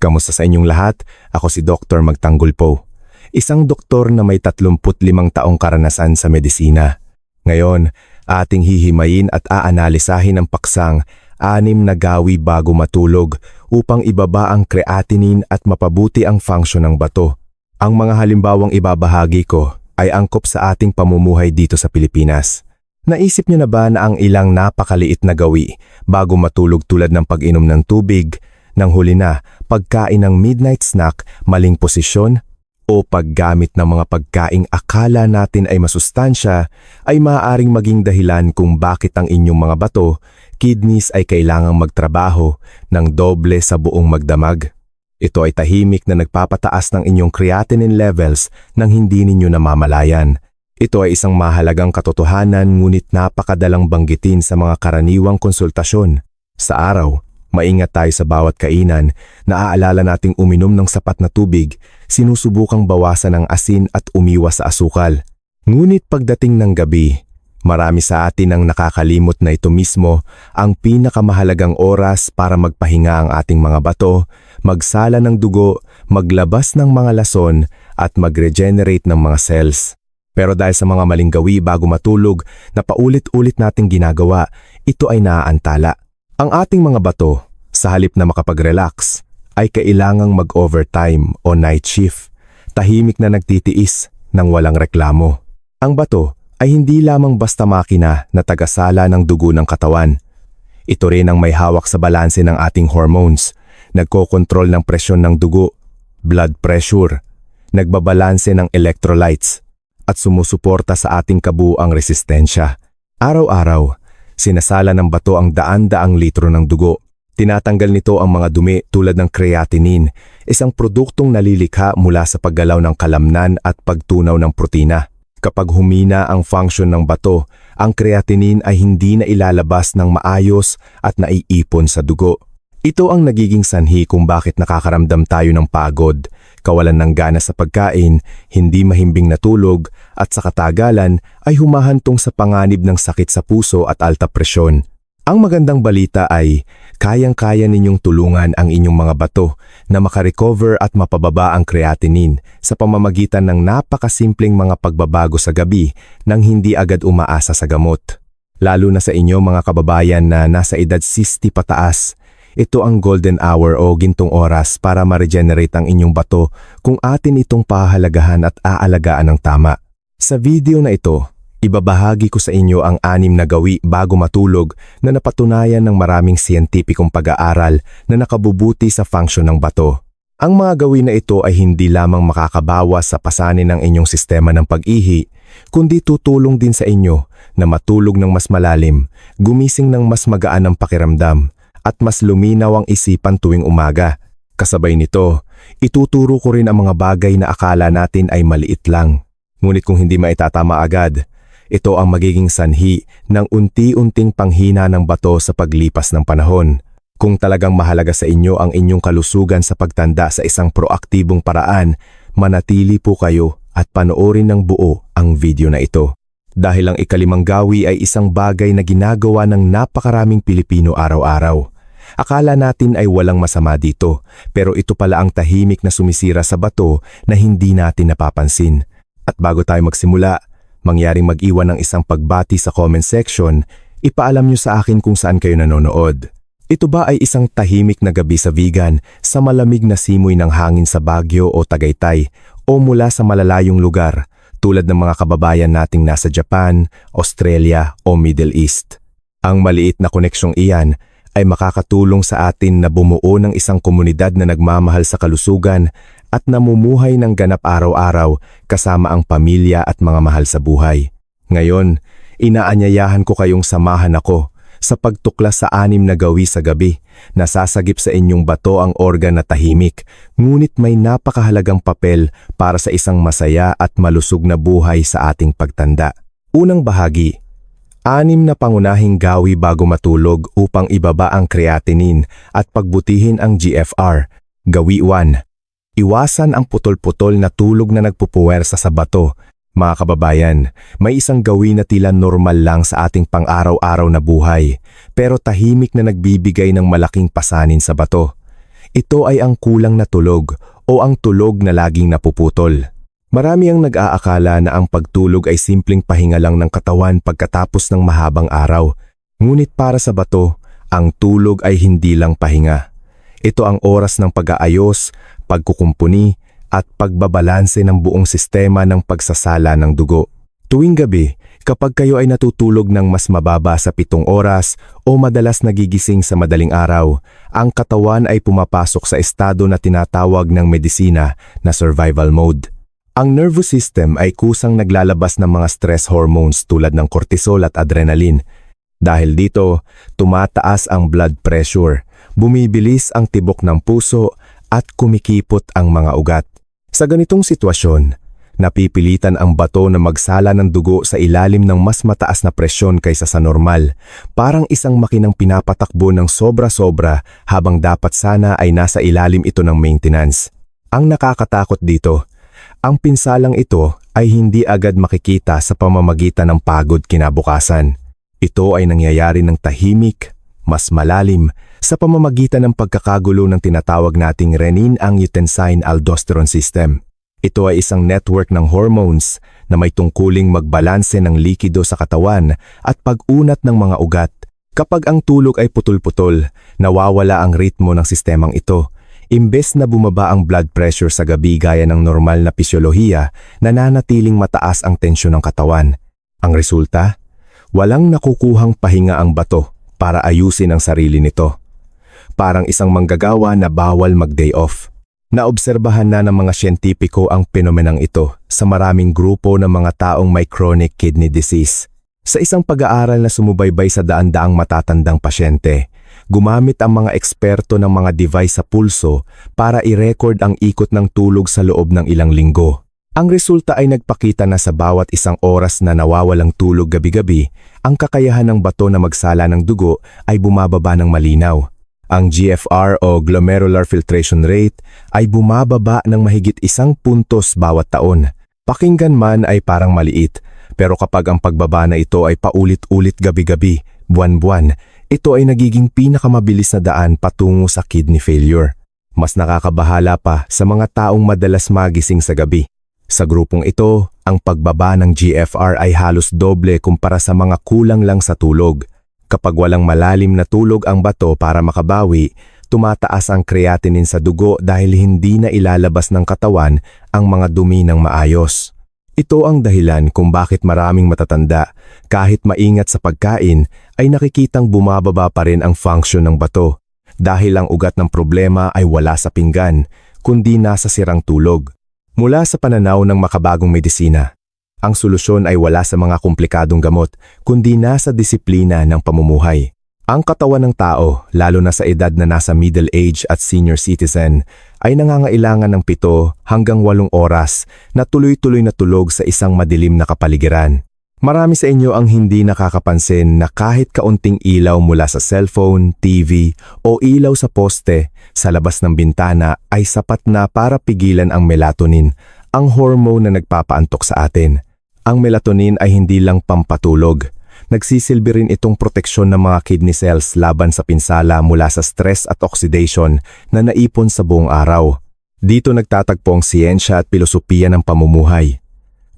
Kamusta sa inyong lahat? Ako si Dr. Magtanggol po. Isang doktor na may 35 taong karanasan sa medisina. Ngayon, ating hihimayin at aanalisahin ang paksang 6 na gawi bago matulog upang ibaba ang creatinine at mapabuti ang function ng bato. Ang mga halimbawang ibabahagi ko ay angkop sa ating pamumuhay dito sa Pilipinas. Naisip niyo na ba na ang ilang napakaliit na gawi bago matulog tulad ng pag-inom ng tubig, nang huli na pagkain ng midnight snack, maling posisyon, o paggamit ng mga pagkaing akala natin ay masustansya ay maaaring maging dahilan kung bakit ang inyong mga bato, kidneys ay kailangang magtrabaho ng doble sa buong magdamag? Ito ay tahimik na nagpapataas ng inyong creatinine levels nang hindi ninyo namamalayan. Ito ay isang mahalagang katotohanan ngunit napakadalang banggitin sa mga karaniwang konsultasyon. Sa araw, maingat tayo sa bawat kainan, naaalala nating uminom ng sapat na tubig, sinusubukang bawasan ang asin at umiwas sa asukal. Ngunit pagdating ng gabi, marami sa atin ang nakakalimot na ito mismo ang pinakamahalagang oras para magpahinga ang ating mga bato, magsala ng dugo, maglabas ng mga lason at mag-regenerate ng mga cells. Pero dahil sa mga maling gawi bago matulog na paulit-ulit nating ginagawa, ito ay naaantala. Ang ating mga bato, sa halip na makapag-relax, ay kailangang mag-overtime o night shift, tahimik na nagtitiis ng walang reklamo. Ang bato ay hindi lamang basta makina na tagasala ng dugo ng katawan. Ito rin ang may hawak sa balanse ng ating hormones, nagkokontrol ng presyon ng dugo, blood pressure, nagbabalanse ng electrolytes, at sumusuporta sa ating kabuuang resistensya. Araw-araw, sinasala ng bato ang daan-daang litro ng dugo. Tinatanggal nito ang mga dumi tulad ng creatinine, isang produktong nalilikha mula sa paggalaw ng kalamnan at pagtunaw ng protina. Kapag humina ang function ng bato, ang creatinine ay hindi na ilalabas ng maayos at naiipon sa dugo. Ito ang nagiging sanhi kung bakit nakakaramdam tayo ng pagod, kawalan ng gana sa pagkain, hindi mahimbing na tulog, at sa katagalan ay humahantong sa panganib ng sakit sa puso at alta presyon. Ang magandang balita ay kayang-kaya ninyong tulungan ang inyong mga bato na makarecover at mapababa ang creatinine sa pamamagitan ng napakasimpleng mga pagbabago sa gabi nang hindi agad umaasa sa gamot. Lalo na sa inyo mga kababayan na nasa edad 60 pataas, ito ang golden hour o gintong oras para ma-regenerate ang inyong bato kung atin itong pahalagahan at aalagaan ng tama. Sa video na ito, ibabahagi ko sa inyo ang 6 na gawi bago matulog na napatunayan ng maraming siyentipikong pag-aaral na nakabubuti sa function ng bato. Ang mga gawi na ito ay hindi lamang makakabawas sa pasanin ng inyong sistema ng pag-ihi, kundi tutulong din sa inyo na matulog ng mas malalim, gumising ng mas magaan ang pakiramdam, at mas luminaw ang isipan tuwing umaga. Kasabay nito, ituturo ko rin ang mga bagay na akala natin ay maliit lang. Ngunit kung hindi maitatama agad, ito ang magiging sanhi ng unti-unting panghina ng bato sa paglipas ng panahon. Kung talagang mahalaga sa inyo ang inyong kalusugan sa pagtanda sa isang proaktibong paraan, manatili po kayo at panoorin ng buo ang video na ito. Dahil ang ika-5 gawi ay isang bagay na ginagawa ng napakaraming Pilipino araw-araw. Akala natin ay walang masama dito, pero ito pala ang tahimik na sumisira sa bato na hindi natin napapansin. At bago tayo magsimula, mangyaring mag-iwan ng isang pagbati sa comment section, ipaalam nyo sa akin kung saan kayo nanonood. Ito ba ay isang tahimik na gabi sa vegan, sa malamig na simoy ng hangin sa Baguio o Tagaytay, o mula sa malalayong lugar, tulad ng mga kababayan nating nasa Japan, Australia o Middle East? Ang maliit na koneksyong iyan ay makakatulong sa atin na bumuo ng isang komunidad na nagmamahal sa kalusugan at namumuhay ng ganap araw-araw kasama ang pamilya at mga mahal sa buhay. Ngayon, inaanyayahan ko kayong samahan ako sa pagtuklas sa 6 na gawi sa gabi na sasagip sa inyong bato ang organ na tahimik, ngunit may napakahalagang papel para sa isang masaya at malusog na buhay sa ating pagtanda. Unang bahagi, 6 na pangunahing gawi bago matulog upang ibaba ang creatinine at pagbutihin ang GFR. Gawi 1. Iwasan ang putol-putol na tulog na nagpupuwersa sa bato. Mga kababayan, may isang gawi na tila normal lang sa ating pang-araw-araw na buhay, pero tahimik na nagbibigay ng malaking pasanin sa bato. Ito ay ang kulang na tulog o ang tulog na laging napuputol. Marami ang nag-aakala na ang pagtulog ay simpleng pahinga lang ng katawan pagkatapos ng mahabang araw. Ngunit para sa bato, ang tulog ay hindi lang pahinga. Ito ang oras ng pag-aayos, pagkukumpuni, at pagbabalanse ng buong sistema ng pagsasala ng dugo. Tuwing gabi, kapag kayo ay natutulog ng mas mababa sa 7 oras o madalas nagigising sa madaling araw, ang katawan ay pumapasok sa estado na tinatawag ng medisina na survival mode. Ang nervous system ay kusang naglalabas ng mga stress hormones tulad ng cortisol at adrenaline. Dahil dito, tumataas ang blood pressure, bumibilis ang tibok ng puso at kumikipot ang mga ugat. Sa ganitong sitwasyon, napipilitan ang bato na magsala ng dugo sa ilalim ng mas mataas na presyon kaysa sa normal, parang isang makinang pinapatakbo ng sobra-sobra habang dapat sana ay nasa ilalim ito ng maintenance. Ang nakakatakot dito, ang pinsalang ito ay hindi agad makikita sa pamamagitan ng pagod kinabukasan. Ito ay nangyayari ng tahimik, mas malalim, sa pamamagitan ng pagkakagulo ng tinatawag nating renin-angiotensin-aldosterone system. Ito ay isang network ng hormones na may tungkuling magbalanse ng likido sa katawan at pag-unat ng mga ugat. Kapag ang tulog ay putol-putol, nawawala ang ritmo ng sistemang ito. Imbes na bumaba ang blood pressure sa gabi gaya ng normal na pisyolohiya, nananatiling mataas ang tensyon ng katawan. Ang resulta? Walang nakukuhang pahinga ang bato para ayusin ang sarili nito. Parang isang manggagawa na bawal mag-day off. Naobserbahan na ng mga siyentipiko ang fenomenang ito sa maraming grupo ng mga taong may chronic kidney disease. Sa isang pag-aaral na sumubaybay sa daan-daang matatandang pasyente, gumamit ang mga eksperto ng mga device sa pulso para i-record ang ikot ng tulog sa loob ng ilang linggo. Ang resulta ay nagpakita na sa bawat isang oras na nawawalang tulog gabi-gabi, ang kakayahan ng bato na magsala ng dugo ay bumababa ng malinaw. Ang GFR o glomerular filtration rate ay bumababa ng mahigit 1 puntos bawat taon. Pakinggan man ay parang maliit, pero kapag ang pagbaba na ito ay paulit-ulit gabi-gabi, buwan-buwan, ito ay nagiging pinakamabilis na daan patungo sa kidney failure. Mas nakakabahala pa sa mga taong madalas magising sa gabi. Sa grupong ito, ang pagbaba ng GFR ay halos doble kumpara sa mga kulang lang sa tulog. Kapag walang malalim na tulog ang bato para makabawi, tumataas ang creatinine sa dugo dahil hindi na ilalabas ng katawan ang mga dumi ng maayos. Ito ang dahilan kung bakit maraming matatanda, kahit maingat sa pagkain, ay nakikitang bumababa pa rin ang function ng bato. Dahil ang ugat ng problema ay wala sa pinggan, kundi nasa sirang tulog. Mula sa pananaw ng makabagong medisina, ang solusyon ay wala sa mga komplikadong gamot, kundi nasa disiplina ng pamumuhay. Ang katawan ng tao, lalo na sa edad na nasa middle age at senior citizen, ay nangangailangan ng 7 hanggang 8 oras na tuloy-tuloy na tulog sa isang madilim na kapaligiran. Marami sa inyo ang hindi nakakapansin na kahit kaunting ilaw mula sa cellphone, TV o ilaw sa poste sa labas ng bintana ay sapat na para pigilan ang melatonin, ang hormone na nagpapaantok sa atin. Ang melatonin ay hindi lang pampatulog. Nagsisilbi rin itong proteksyon ng mga kidney cells laban sa pinsala mula sa stress at oxidation na naipon sa buong araw. Dito nagtatagpo ang siyensya at pilosopiya ng pamumuhay.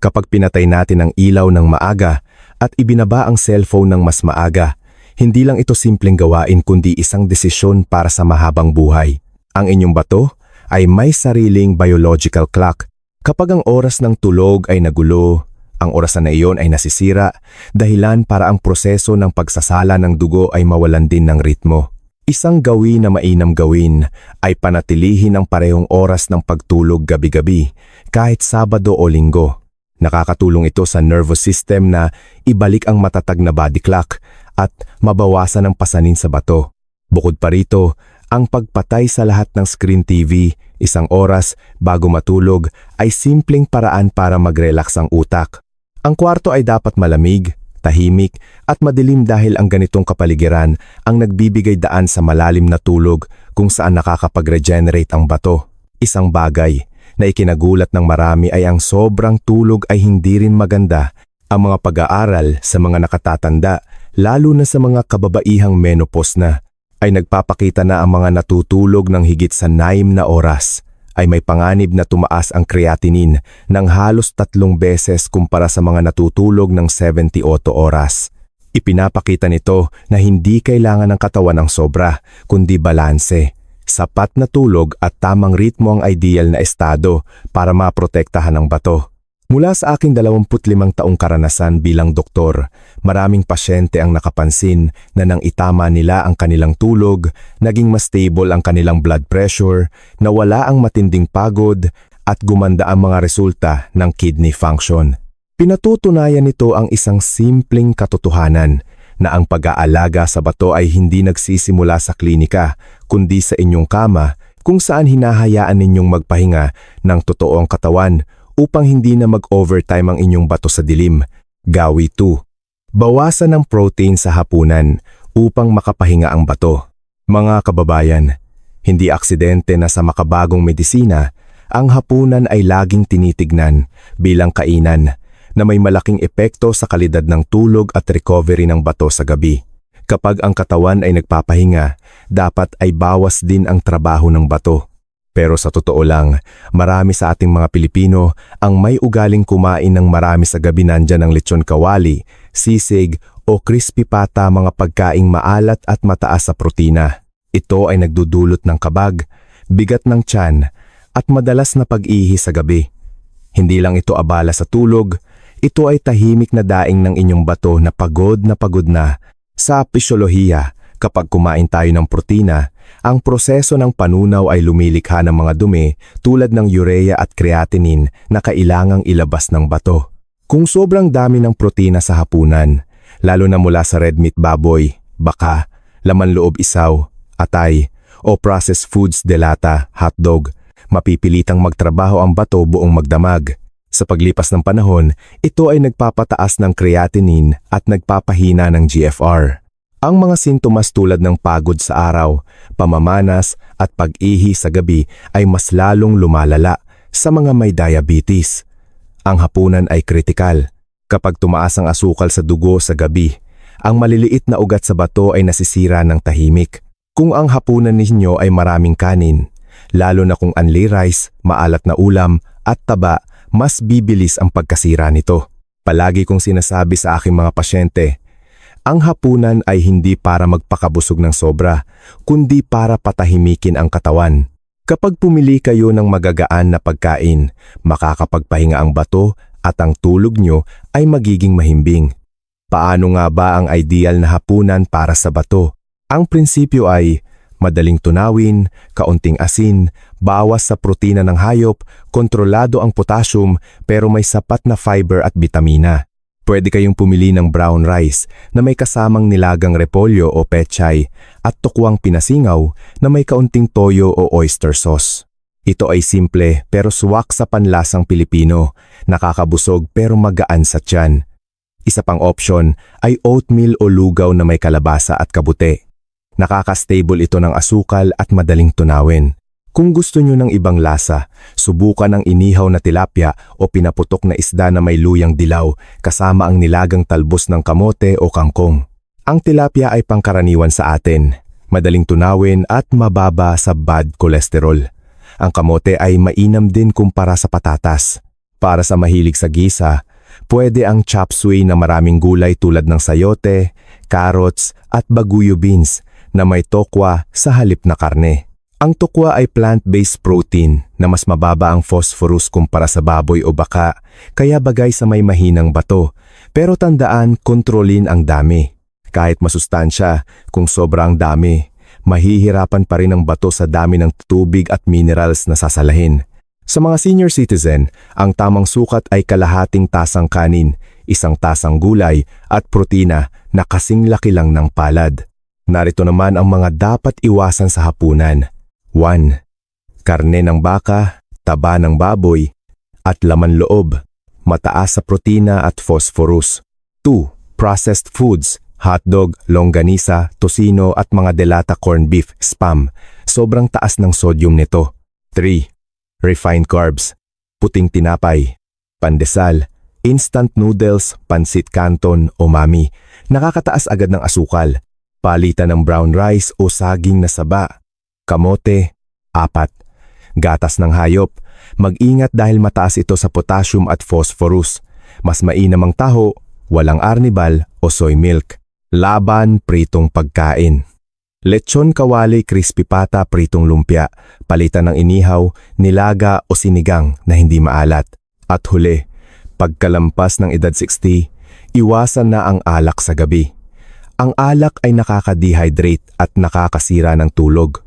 Kapag pinatay natin ang ilaw ng maaga at ibinaba ang cellphone ng mas maaga, hindi lang ito simpleng gawain kundi isang desisyon para sa mahabang buhay. Ang inyong bato ay may sariling biological clock. Kapag ang oras ng tulog ay nagulo, ang orasan na iyon ay nasisira, dahilan para ang proseso ng pagsasala ng dugo ay mawalan din ng ritmo. Isang gawin na mainam gawin ay panatilihin ang parehong oras ng pagtulog gabi-gabi, kahit Sabado o Linggo. Nakakatulong ito sa nervous system na ibalik ang matatag na body clock at mabawasan ang pasanin sa bato. Bukod pa rito, ang pagpatay sa lahat ng screen TV, 1 oras bago matulog ay simpleng paraan para mag-relax ang utak. Ang kwarto ay dapat malamig, tahimik at madilim dahil ang ganitong kapaligiran ang nagbibigay daan sa malalim na tulog kung saan nakakapag-regenerate ang bato. Isang bagay na ikinagulat ng marami ay ang sobrang tulog ay hindi rin maganda. Ang mga pag-aaral sa mga nakatatanda, lalo na sa mga kababaihang menopause na, ay nagpapakita na ang mga natutulog ng higit sa 9 na oras ay may panganib na tumaas ang creatinine ng halos 3 beses kumpara sa mga natutulog ng 78 oras. Ipinapakita nito na hindi kailangan ng katawan ng sobra, kundi balanse. Sapat na tulog at tamang ritmo ang ideal na estado para maprotektahan ang bato. Mula sa aking 25 taong karanasan bilang doktor, maraming pasyente ang nakapansin na nang itama nila ang kanilang tulog, naging mas stable ang kanilang blood pressure, nawala ang matinding pagod, at gumanda ang mga resulta ng kidney function. Pinatutunayan nito ang isang simpleng katotohanan na ang pag-aalaga sa bato ay hindi nagsisimula sa klinika, kundi sa inyong kama kung saan hinahayaan ninyong magpahinga ng totoong katawan upang hindi na mag-overtime ang inyong bato sa dilim. Gawi 2. Bawasan ng protein sa hapunan upang makapahinga ang bato. Mga kababayan, hindi aksidente na sa makabagong medisina, ang hapunan ay laging tinitignan bilang kainan na may malaking epekto sa kalidad ng tulog at recovery ng bato sa gabi. Kapag ang katawan ay nagpapahinga, dapat ay bawas din ang trabaho ng bato. Pero sa totoo lang, marami sa ating mga Pilipino ang may ugaling kumain ng marami sa gabi. Nandyan ang lechon kawali, sisig o crispy pata, mga pagkaing maalat at mataas sa protina. Ito ay nagdudulot ng kabag, bigat ng tiyan at madalas na pag-ihi sa gabi. Hindi lang ito abala sa tulog, ito ay tahimik na daing ng inyong bato na pagod na. Sa pisyolohiya, kapag kumain tayo ng protina, ang proseso ng panunaw ay lumilikha ng mga dumi tulad ng urea at creatinine na kailangang ilabas ng bato. Kung sobrang dami ng protina sa hapunan, lalo na mula sa red meat baboy, baka, laman loob isaw, atay, o processed foods delata, hotdog, mapipilitang magtrabaho ang bato buong magdamag. Sa paglipas ng panahon, ito ay nagpapataas ng creatinine at nagpapahina ng GFR. Ang mga sintomas tulad ng pagod sa araw, pamamanas at pag-ihi sa gabi ay mas lalong lumalala sa mga may diabetes. Ang hapunan ay kritikal. Kapag tumaas ang asukal sa dugo sa gabi, ang maliliit na ugat sa bato ay nasisira ng tahimik. Kung ang hapunan ninyo ay maraming kanin, lalo na kung only rice, maalat na ulam at taba, mas bibilis ang pagkasira nito. Palagi kong sinasabi sa aking mga pasyente, ang hapunan ay hindi para magpakabusog ng sobra, kundi para patahimikin ang katawan. Kapag pumili kayo ng magagaan na pagkain, makakapagpahinga ang bato at ang tulog nyo ay magiging mahimbing. Paano nga ba ang ideal na hapunan para sa bato? Ang prinsipyo ay madaling tunawin, kaunting asin, bawas sa protina ng hayop, kontrolado ang potassium pero may sapat na fiber at bitamina. Pwede kayong pumili ng brown rice na may kasamang nilagang repolyo o pechay at tukwang pinasingaw na may kaunting toyo o oyster sauce. Ito ay simple pero suwak sa panlasang Pilipino, nakakabusog pero magaan sa tiyan. Isa pang option ay oatmeal o lugaw na may kalabasa at kabute. Nakaka-stable ito ng asukal at madaling tunawin. Kung gusto nyo ng ibang lasa, subukan ang inihaw na tilapia o pinaputok na isda na may luyang dilaw kasama ang nilagang talbos ng kamote o kangkong. Ang tilapia ay pangkaraniwan sa atin, madaling tunawin at mababa sa bad cholesterol. Ang kamote ay mainam din kumpara sa patatas. Para sa mahilig sa gisa, pwede ang chop suey na maraming gulay tulad ng sayote, carrots at baguyo beans na may tokwa sa halip na karne. Ang tokwa ay plant-based protein na mas mababa ang phosphorus kumpara sa baboy o baka, kaya bagay sa may mahinang bato. Pero tandaan, kontrolin ang dami. Kahit masustansya, kung sobrang dami, mahihirapan pa rin ang bato sa dami ng tubig at minerals na sasalahin. Sa mga senior citizen, ang tamang sukat ay kalahating tasang kanin, 1 tasang gulay at protina na kasing laki lang ng palad. Narito naman ang mga dapat iwasan sa hapunan. 1. Karne ng baka, taba ng baboy, at laman loob, mataas sa protina at phosphorus. 2. Processed foods, hotdog, longganisa, tocino at mga delata corned beef, spam. Sobrang taas ng sodium nito. 3. Refined carbs, puting tinapay, pandesal, instant noodles, pansit canton o mami. Nakakataas agad ng asukal. Palitan ng brown rice o saging na saba. Kamote, 4. Gatas ng hayop. Mag-ingat dahil mataas ito sa potassium at phosphorus. Mas mainam ang taho, walang arnibal o soy milk. Laban, pritong pagkain. Lechon kawali, crispy pata, pritong lumpia. Palitan ng inihaw, nilaga o sinigang na hindi maalat. At huli, pagkalampas ng edad 60, iwasan na ang alak sa gabi. Ang alak ay nakaka-dehydrate at nakakasira ng tulog.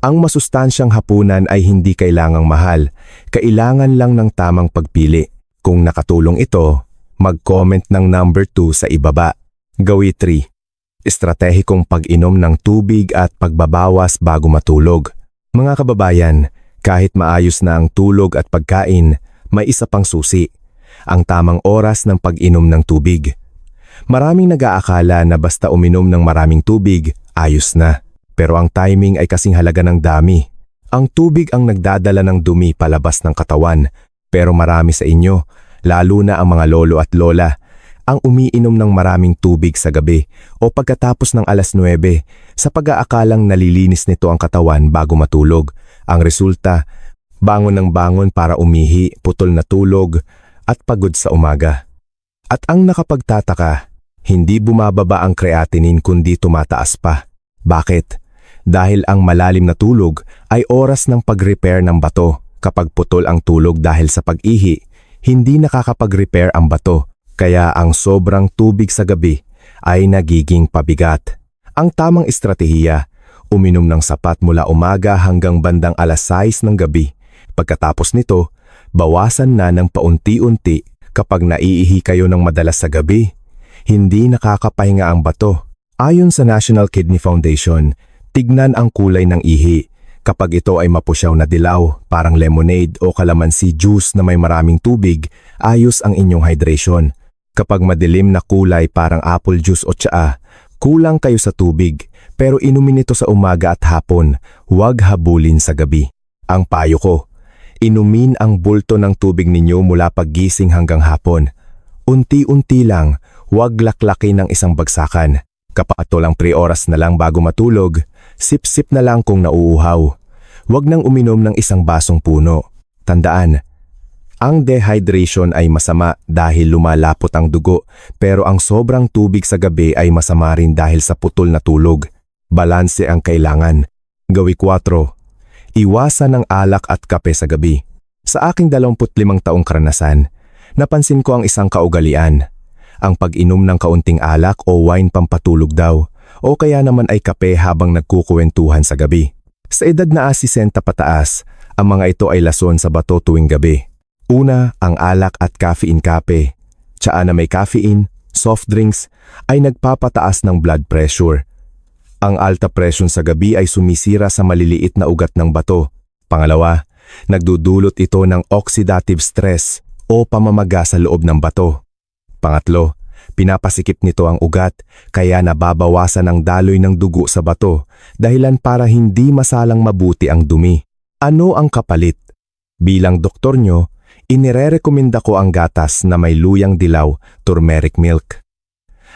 Ang masustansyang hapunan ay hindi kailangang mahal, kailangan lang ng tamang pagpili. Kung nakatulong ito, mag-comment ng number 2 sa ibaba. Gawi 3. Estratehikong pag-inom ng tubig at pagbabawas bago matulog. Mga kababayan, kahit maayos na ang tulog at pagkain, may isa pang susi, ang tamang oras ng pag-inom ng tubig. Maraming nag-aakala na basta uminom ng maraming tubig, ayos na. Pero ang timing ay kasing halaga ng dami. Ang tubig ang nagdadala ng dumi palabas ng katawan. Pero marami sa inyo, lalo na ang mga lolo at lola, ang umiinom ng maraming tubig sa gabi o pagkatapos ng alas 9 sa pag-aakalang nalilinis nito ang katawan bago matulog. Ang resulta, bangon ng bangon para umihi, putol na tulog at pagod sa umaga. At ang nakapagtataka, hindi bumababa ang creatinine kundi tumataas pa. Bakit? Dahil ang malalim na tulog ay oras ng pag-repair ng bato. Kapag putol ang tulog dahil sa pag-ihi, hindi nakakapag-repair ang bato. Kaya ang sobrang tubig sa gabi ay nagiging pabigat. Ang tamang estratehiya, uminom ng sapat mula umaga hanggang bandang alas 6 ng gabi. Pagkatapos nito, bawasan na ng paunti-unti. Kapag naiihi kayo ng madalas sa gabi, hindi nakakapahinga ang bato. Ayon sa National Kidney Foundation, tignan ang kulay ng ihi. Kapag ito ay mapusyaw na dilaw, parang lemonade o kalamansi juice na may maraming tubig, ayos ang inyong hydration. Kapag madilim na kulay parang apple juice o tsaa, kulang kayo sa tubig. Pero inumin ito sa umaga at hapon, huwag habulin sa gabi. Ang payo ko, inumin ang bulto ng tubig ninyo mula paggising hanggang hapon. Unti-unti lang, huwag laklakin ng isang bagsakan. Kapag lang 3 oras na lang bago matulog, sip-sip na lang kung nauuhaw. Huwag nang uminom ng isang basong puno. Tandaan, ang dehydration ay masama dahil lumalapot ang dugo, pero ang sobrang tubig sa gabi ay masama rin dahil sa putol na tulog. Balanse ang kailangan. Gawi 4. Iwasan ang alak at kape sa gabi. Sa aking 25 taong karanasan, napansin ko ang isang kaugalian. Ang pag-inom ng kaunting alak o wine pampatulog daw, o kaya naman ay kape habang nagkukuwentuhan sa gabi. Sa edad na 60 pataas, ang mga ito ay lason sa bato tuwing gabi. Una, ang alak at caffeine kape. Tsaa na may caffeine, soft drinks, ay nagpapataas ng blood pressure. Ang alta presyon sa gabi ay sumisira sa maliliit na ugat ng bato. Pangalawa, nagdudulot ito ng oxidative stress o pamamaga sa loob ng bato. Pangatlo, pinapasikip nito ang ugat kaya nababawasan ang daloy ng dugo sa bato, dahilan para hindi masalang mabuti ang dumi. Ano ang kapalit? Bilang doktor nyo, inirerekomenda ko ang gatas na may luyang dilaw, turmeric milk.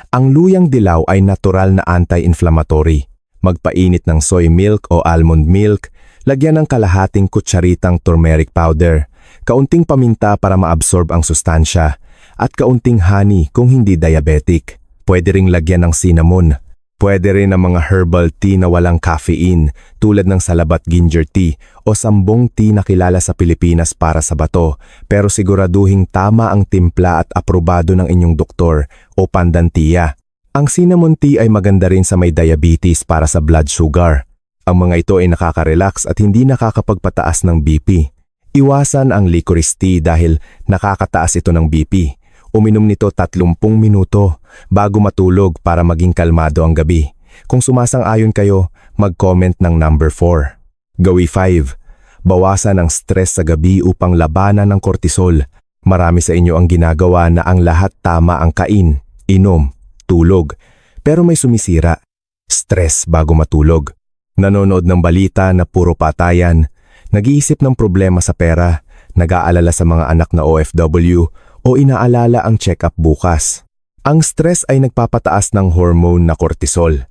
Ang luyang dilaw ay natural na anti-inflammatory. Magpainit ng soy milk o almond milk, lagyan ng kalahating kutsaritang turmeric powder, kaunting paminta para maabsorb ang sustansya, at kaunting honey kung hindi diabetic. Pwede ring lagyan ng cinnamon. Pwede rin ang mga herbal tea na walang caffeine tulad ng salabat ginger tea o sambong tea na kilala sa Pilipinas para sa bato, pero siguraduhing tama ang timpla at aprobado ng inyong doktor o pandantiya. Ang cinnamon tea ay maganda rin sa may diabetes para sa blood sugar. Ang mga ito ay nakaka-relax at hindi nakakapagpataas ng BP. Iwasan ang licorice tea dahil nakakataas ito ng BP. Uminom nito 30 minuto bago matulog para maging kalmado ang gabi. Kung sumasang-ayon kayo, mag-comment ng number 4. Gawi 5. Bawasan ang stress sa gabi upang labanan ng cortisol. Marami sa inyo ang ginagawa na ang lahat tama ang kain, inom, tulog. Pero may sumisira. Stress bago matulog. Nanonood ng balita na puro patayan. Nag-iisip ng problema sa pera. Nag-aalala sa mga anak na OFW. O inaalala ang check-up bukas. Ang stress ay nagpapataas ng hormone na cortisol.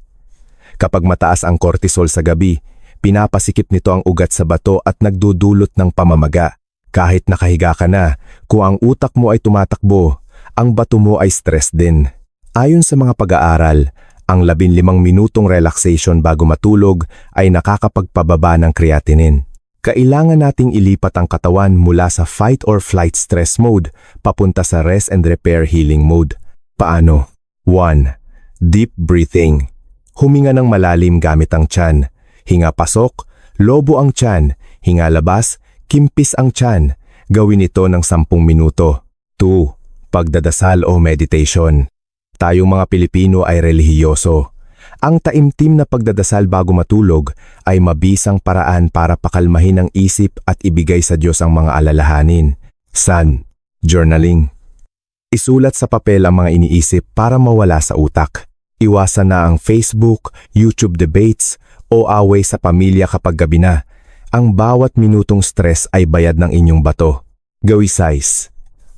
Kapag mataas ang cortisol sa gabi, pinapasikip nito ang ugat sa bato at nagdudulot ng pamamaga. Kahit nakahiga ka na, kung ang utak mo ay tumatakbo, ang bato mo ay stress din. Ayon sa mga pag-aaral, ang 15 minutong relaxation bago matulog ay nakakapagpababa ng creatinine. Kailangan nating ilipat ang katawan mula sa fight or flight stress mode papunta sa rest and repair healing mode. Paano? 1. Deep breathing. Huminga ng malalim gamit ang tiyan. Hinga pasok, lobo ang tiyan. Hinga labas, kimpis ang tiyan. Gawin ito ng 10 minuto. 2. Pagdadasal o meditation. Tayong mga Pilipino ay relihiyoso. Ang taimtim na pagdadasal bago matulog ay mabisang paraan para pakalmahin ang isip at ibigay sa Diyos ang mga alalahanin. San? Journaling. Isulat sa papel ang mga iniisip para mawala sa utak. Iwasan na ang Facebook, YouTube debates o away sa pamilya kapag gabi na. Ang bawat minutong stress ay bayad ng inyong bato. Gawi size.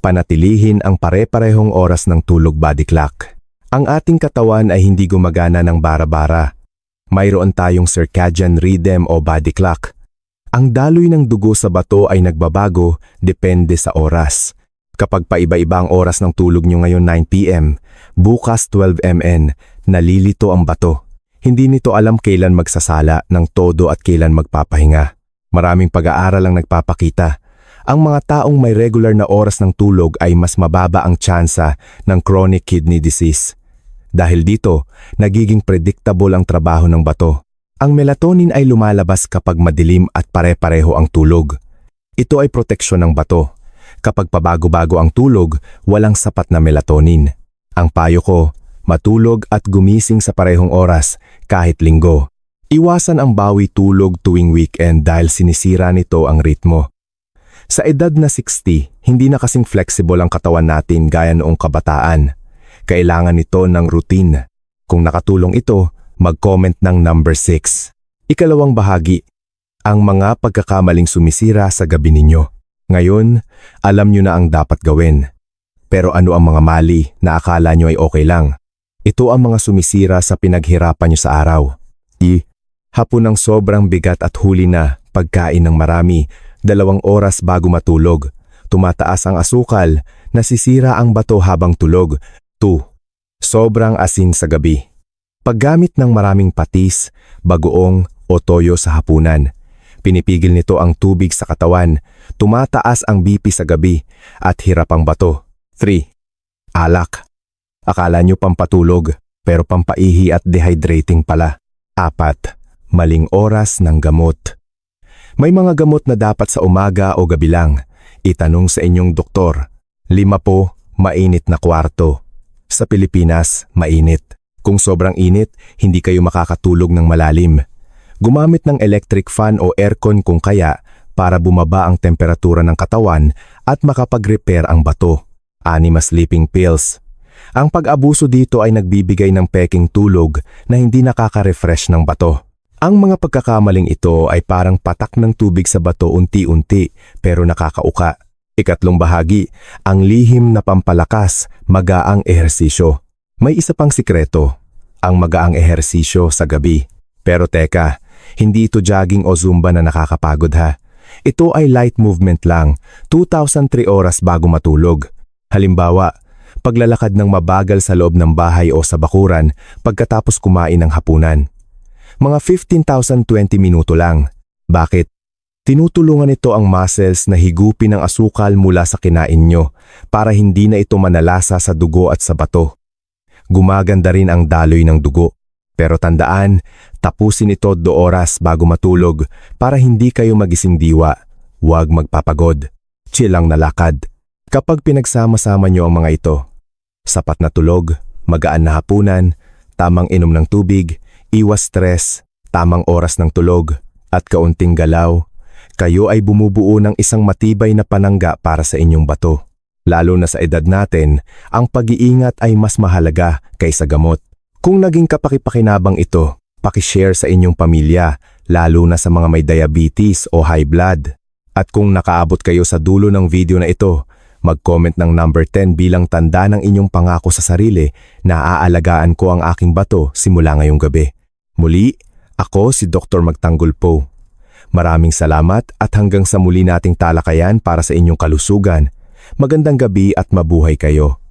Panatilihin ang pare-parehong oras ng tulog body clock. Ang ating katawan ay hindi gumagana ng bara-bara. Mayroon tayong circadian rhythm o body clock. Ang daloy ng dugo sa bato ay nagbabago depende sa oras. Kapag paiba-iba ang oras ng tulog nyo ngayon 9 p.m., bukas 12 mn, nalilito ang bato. Hindi nito alam kailan magsasala ng todo at kailan magpapahinga. Maraming pag-aaral ang nagpapakita. Ang mga taong may regular na oras ng tulog ay mas mababa ang tsansa ng chronic kidney disease. Dahil dito, nagiging predictable ang trabaho ng bato. Ang melatonin ay lumalabas kapag madilim at pare-pareho ang tulog. Ito ay proteksyon ng bato. Kapag pabago-bago ang tulog, walang sapat na melatonin. Ang payo ko, matulog at gumising sa parehong oras kahit linggo. Iwasan ang bawi tulog tuwing weekend dahil sinisira nito ang ritmo. Sa edad na 60, hindi na kasing flexible ang katawan natin gaya noong kabataan. Kailangan nito ng routine. Kung nakatulong ito, mag-comment ng number 6. Ikalawang bahagi, ang mga pagkakamaling sumisira sa gabi ninyo. Ngayon, alam nyo na ang dapat gawin. Pero ano ang mga mali na akala nyo ay okay lang? Ito ang mga sumisira sa pinaghirapan nyo sa araw. Hapon ng sobrang bigat at huli na, pagkain ng marami, 2 oras bago matulog. Tumataas ang asukal, nasisira ang bato habang tulog. 2. Sobrang asin sa gabi. Paggamit ng maraming patis, bagoong o toyo sa hapunan. Pinipigil nito ang tubig sa katawan, tumataas ang BP sa gabi at hirap ang bato. 3. Alak. Akala nyo pampatulog pero pampaihi at dehydrating pala. 4. Maling oras ng gamot. May mga gamot na dapat sa umaga o gabi lang. Itanong sa inyong doktor. 5 po, mainit na kwarto. Sa Pilipinas, mainit. Kung sobrang init, hindi kayo makakatulog ng malalim. Gumamit ng electric fan o aircon kung kaya para bumaba ang temperatura ng katawan at makapag-repair ang bato. 6 sleeping pills. Ang pag-abuso dito ay nagbibigay ng peking tulog na hindi nakaka-refresh ng bato. Ang mga pagkakamaling ito ay parang patak ng tubig sa bato unti-unti pero nakakauka. Ikatlong bahagi, ang lihim na pampalakas, magaang ehersisyo. May isa pang sikreto, ang magaang ehersisyo sa gabi. Pero teka, hindi ito jogging o zumba na nakakapagod ha. Ito ay light movement lang, 2,003 oras bago matulog. Halimbawa, paglalakad ng mabagal sa loob ng bahay o sa bakuran pagkatapos kumain ng hapunan. Mga 15,020 minuto lang. Bakit? Tinutulungan nito ang muscles na higupin ang asukal mula sa kinain nyo para hindi na ito manalasa sa dugo at sa bato. Gumaganda rin ang daloy ng dugo. Pero tandaan, tapusin ito 2 oras bago matulog para hindi kayo magising diwa. Huwag magpapagod. Chill lang na lakad. Kapag pinagsama-sama nyo ang mga ito, sapat na tulog, magaan na hapunan, tamang inom ng tubig, iwas stress, tamang oras ng tulog, at kaunting galaw, kayo ay bumubuo ng isang matibay na panangga para sa inyong bato. Lalo na sa edad natin, ang pag-iingat ay mas mahalaga kaysa gamot. Kung naging kapakipakinabang ito, pakishare sa inyong pamilya, lalo na sa mga may diabetes o high blood. At kung nakaabot kayo sa dulo ng video na ito, mag-comment ng number 10 bilang tanda ng inyong pangako sa sarili na aalagaan ko ang aking bato simula ngayong gabi. Muli, ako si Dr. Magtanggol po. Maraming salamat at hanggang sa muli nating talakayan para sa inyong kalusugan. Magandang gabi at mabuhay kayo.